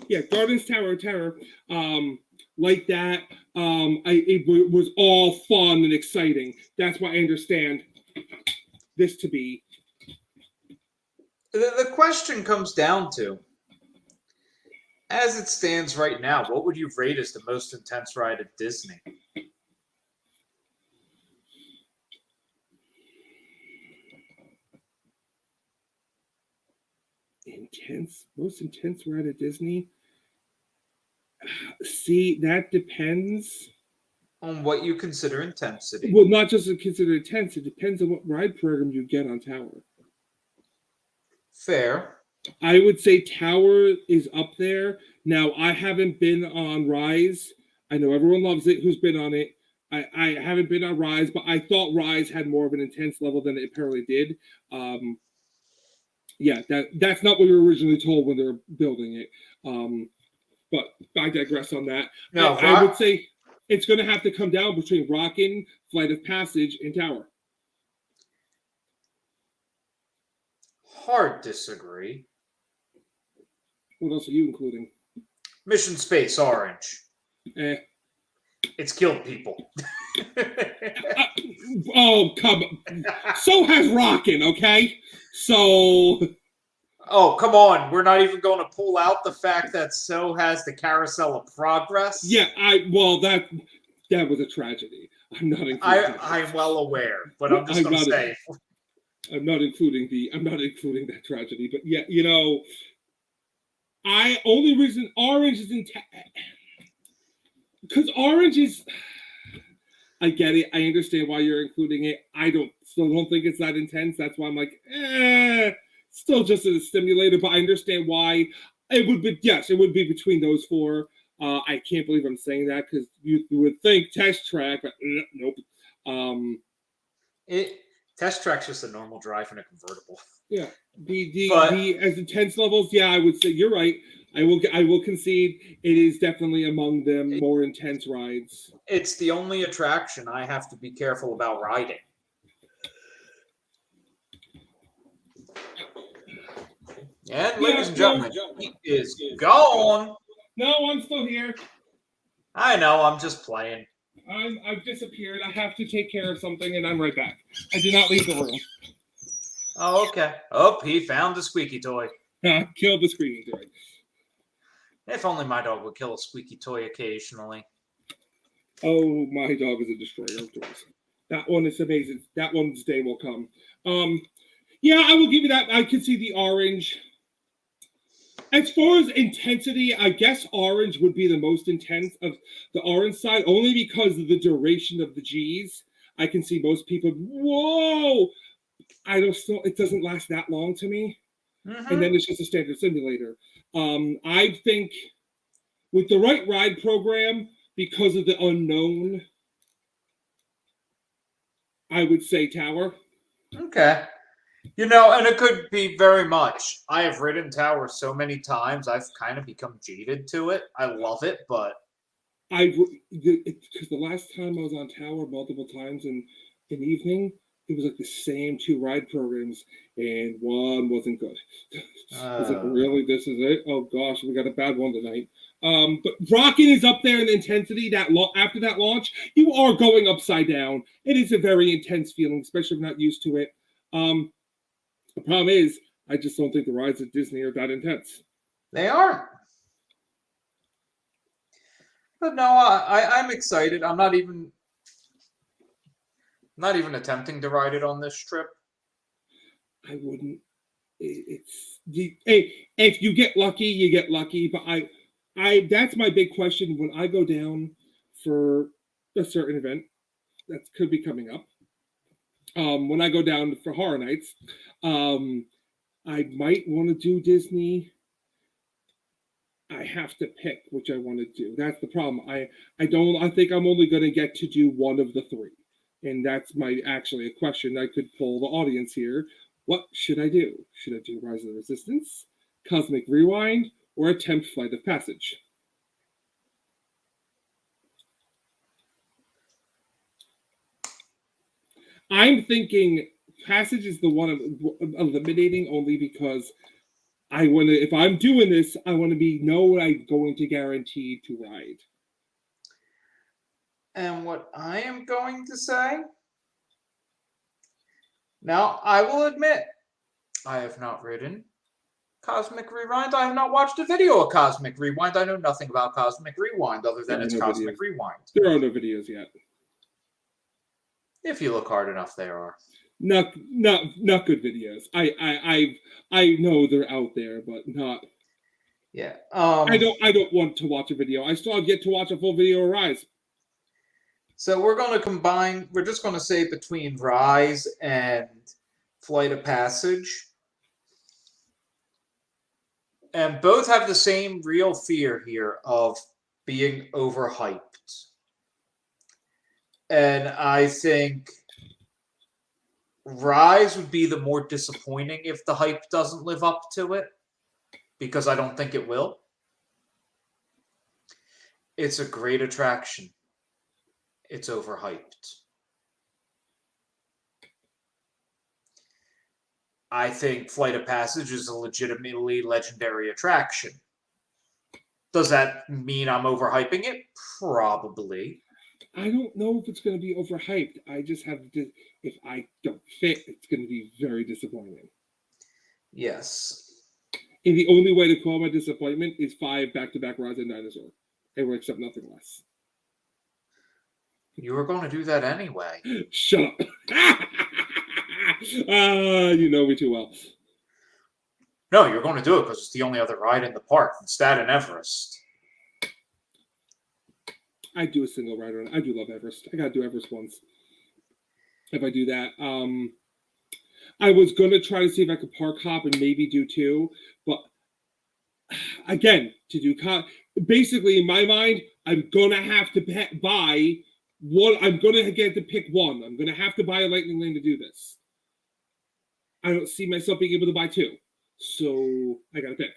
Yeah, Guardians Tower of Terror. Like that. It was all fun and exciting. That's why I understand this to be. The question comes down to, as it stands right now, what would you rate as the most intense ride at Disney? Most intense ride at Disney. See, that depends on what you consider intensity. Well, not just consider intense. It depends on what ride program you get on Tower. Fair. I would say Tower is up there. Now, I haven't been on Rise. I know everyone loves it who's been on it. I haven't been on Rise, but I thought Rise had more of an intense level than it apparently did. Yeah, that's not what we were originally told when they were building it. But I digress on that. No, I would say It's going to have to come down between Rockin', Flight of Passage, and Tower. Hard disagree. What else are you including? Mission Space Orange. Eh. It's killed people. Oh, come on. So has Rockin', okay? So... Oh, come on. We're not even going to pull out the fact that so has the Carousel of Progress. Yeah, that was a tragedy. I'm not including I'm well aware, but I'm just going to say... I'm not including that tragedy, but yeah, only reason Orange is because Orange is, I get it. I understand why you're including it. I still don't think it's that intense. That's why I'm like, still just a stimulator, but I understand why it would be. Yes, it would be between those four. I can't believe I'm saying that because you would think Test Track, but nope. Test Track's just a normal drive in a convertible. Yeah, the as intense levels, yeah, I would say you're right. I will concede it is definitely among them more intense rides. It's the only attraction I have to be careful about riding. And ladies and gentlemen, he is gone. No, I'm still here. I know, I'm just playing. I've disappeared. I have to take care of something, and I'm right back. I did not leave the room. Oh, okay. Oh, he found the squeaky toy. Killed the squeaky toy. If only my dog would kill a squeaky toy occasionally. Oh, my dog is a destroyer of toys. That one is amazing. That one's day will come. Yeah, I will give you that. I can see the Orange. As far as intensity, I guess Orange would be the most intense of the Orange side, only because of the duration of the Gs. I can see most people, whoa! It doesn't last that long to me. Mm-hmm. And then it's just a standard simulator. I think with the right ride program, because of the unknown, I would say Tower. Okay. And it could be very much. I have ridden Tower so many times, I've kind of become jaded to it. I love it, but... Because the last time I was on Tower multiple times in an evening, it was like the same two ride programs, and one wasn't good. I was like, really? This is it? Oh, gosh, we got a bad one tonight. But Rockin' is up there in intensity. After that launch, you are going upside down. It is a very intense feeling, especially if you're not used to it. The problem is, I just don't think the rides at Disney are that intense. They aren't. But no, I'm excited. I'm not even attempting to ride it on this trip. I wouldn't. If you get lucky, you get lucky. But that's my big question when I go down for a certain event that could be coming up. When I go down for Horror Nights, I might want to do Disney. I have to pick which I want to do. That's the problem. I think I'm only going to get to do one of the three. And that's actually a question I could poll the audience here. What should I do? Should I do Rise of the Resistance, Cosmic Rewind, or attempt Flight of Passage? I'm thinking Passage is the one I'm eliminating only because I want to. If I'm doing this, I want to know what I'm going to guarantee to ride. And what I am going to say. Now, I will admit, I have not ridden Cosmic Rewind. I have not watched a video of Cosmic Rewind. I know nothing about Cosmic Rewind other than it's Cosmic Rewind. There are no videos yet. If you look hard enough, there are. Not good videos. I know they're out there, but not. Yeah. I don't want to watch a video. I still have yet to watch a full video of Rise. So we're going to combine. We're just going to say between Rise and Flight of Passage, and both have the same real fear here of being overhyped. And I think Rise would be the more disappointing if the hype doesn't live up to it, because I don't think it will. It's a great attraction. it's overhyped. I think Flight of Passage is a legitimately legendary attraction. Does that mean I'm overhyping it? Probably. I don't know if it's going to be overhyped. I just have to. If I don't fit, it's going to be very disappointing. Yes. And the only way to call my disappointment is 5 back-to-back rides in Dinosaur. And we'll accept nothing less. You were going to do that anyway. Shut up. You know me too well. No, you're going to do it because it's the only other ride in the park. It's that and Everest. I do a single ride on. I do love Everest. I gotta do Everest once. If I do that, I was gonna try to see if I could park hop and maybe do 2, but again, to do basically in my mind, I'm gonna have to buy one. I'm gonna get to pick one. I'm gonna have to buy a Lightning Lane to do this. I don't see myself being able to buy 2, so I gotta pick.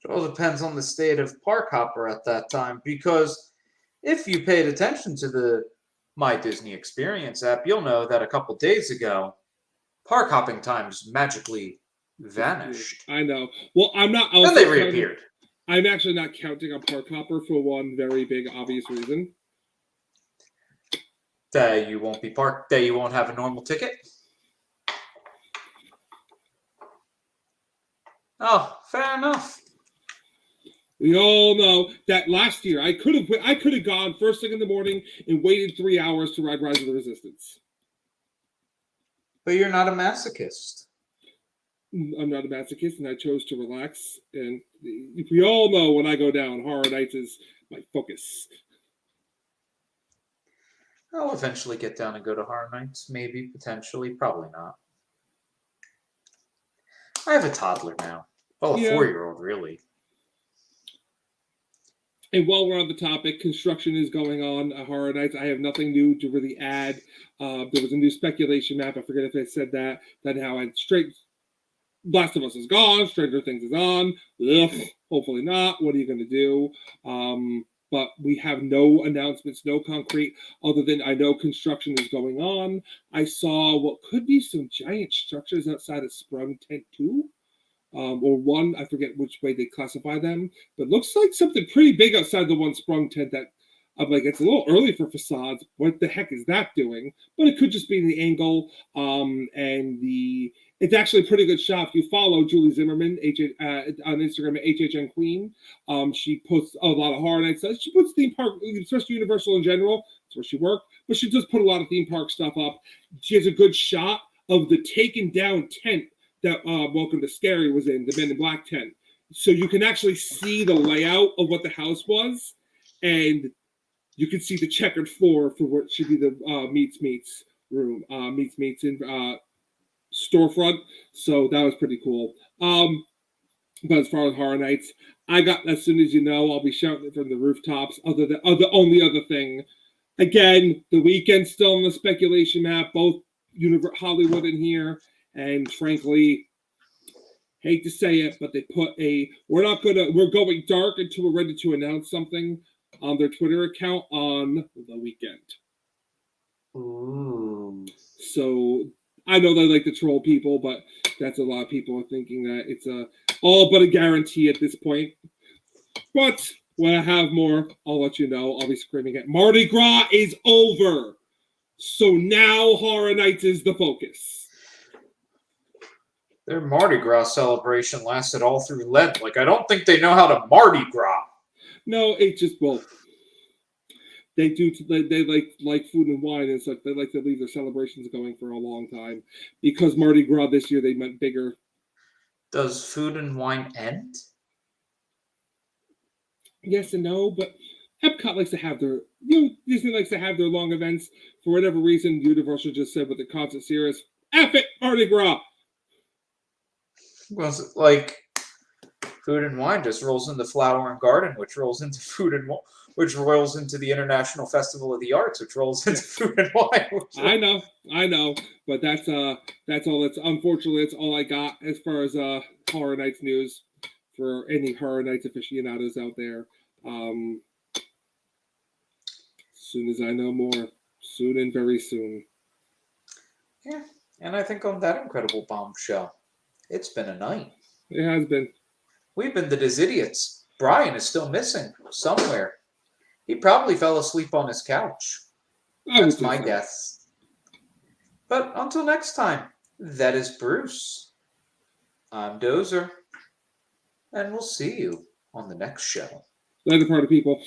It all depends on the state of Park Hopper at that time, because if you paid attention to the My Disney Experience app, you'll know that a couple days ago, park hopping times magically vanished. I know. Well, I'm not. Then they reappeared. I'm actually not counting on Park Hopper for one very big, obvious reason. That you won't be parked. That you won't have a normal ticket. Oh, fair enough. We all know that last year I could have gone first thing in the morning and waited 3 hours to ride Rise of the Resistance. But you're not a masochist. I'm not a masochist, and I chose to relax. And we all know when I go down, Horror Nights is my focus. I'll eventually get down and go to Horror Nights. Maybe, potentially, probably not. I have a toddler now. Well, a 4-year-old, really. And while we're on the topic, construction is going on at Horror Nights. I have nothing new to really add. There was a new speculation map. I forget if I said that. That how Last of Us is gone. Stranger Things is on. Ugh, hopefully not. What are you going to do? But we have no announcements, no concrete, other than I know construction is going on. I saw what could be some giant structures outside of Sprung Tent 2. Or 1, I forget which way they classify them, but looks like something pretty big outside the one Sprung Tent that I'm like, it's a little early for facades. What the heck is that doing? But it could just be the angle, and it's actually a pretty good shot. If you follow Julie Zimmerman on Instagram at HHN Queen, she posts a lot of Horror Nights stuff. She puts theme park, especially Universal in general. That's where she worked, but she does put a lot of theme park stuff up. She has a good shot of the taken down tent that Welcome to Scary was in, the Men in Black tent. So you can actually see the layout of what the house was, and you can see the checkered floor for what should be the Meets room, Meets in storefront. So that was pretty cool. But as far as Horror Nights, I got, as soon as you know, I'll be shouting it from the rooftops. The only other thing, again, the Weeknd's still on the speculation map, both Hollywood and here. And frankly, hate to say it, but they put we're going dark until we're ready to announce something on their Twitter account on the Weeknd. Ooh. So I know they like to troll people, but that's a lot of people are thinking that it's all but a guarantee at this point. But when I have more, I'll let you know. I'll be screaming it. Mardi Gras is over. So now Horror Nights is the focus. Their Mardi Gras celebration lasted all through Lent. Like, I don't think they know how to Mardi Gras. No, it just, well, they do. They like food and wine and stuff. They like to leave their celebrations going for a long time. Because Mardi Gras this year, they meant bigger. Does food and wine end? Yes and no, but Epcot likes to have their, Disney likes to have their long events. For whatever reason, Universal just said with the concert series, F it, Mardi Gras. Well, like food and wine just rolls into Flower and Garden, which rolls into food and which rolls into the International Festival of the Arts, which rolls into food and wine. I know, but that's all. Unfortunately, that's all I got as far as Horror Nights news for any Horror Nights aficionados out there. soon as I know more. Soon and very soon. Yeah, and I think on that incredible bombshell, it's been a night. It has been. We've been the Disidiots. Brian is still missing somewhere. He probably fell asleep on his couch. I would That's say my so. guess. But until next time, that is Bruce. I'm Dozer. And we'll see you on the next show. Later, party people.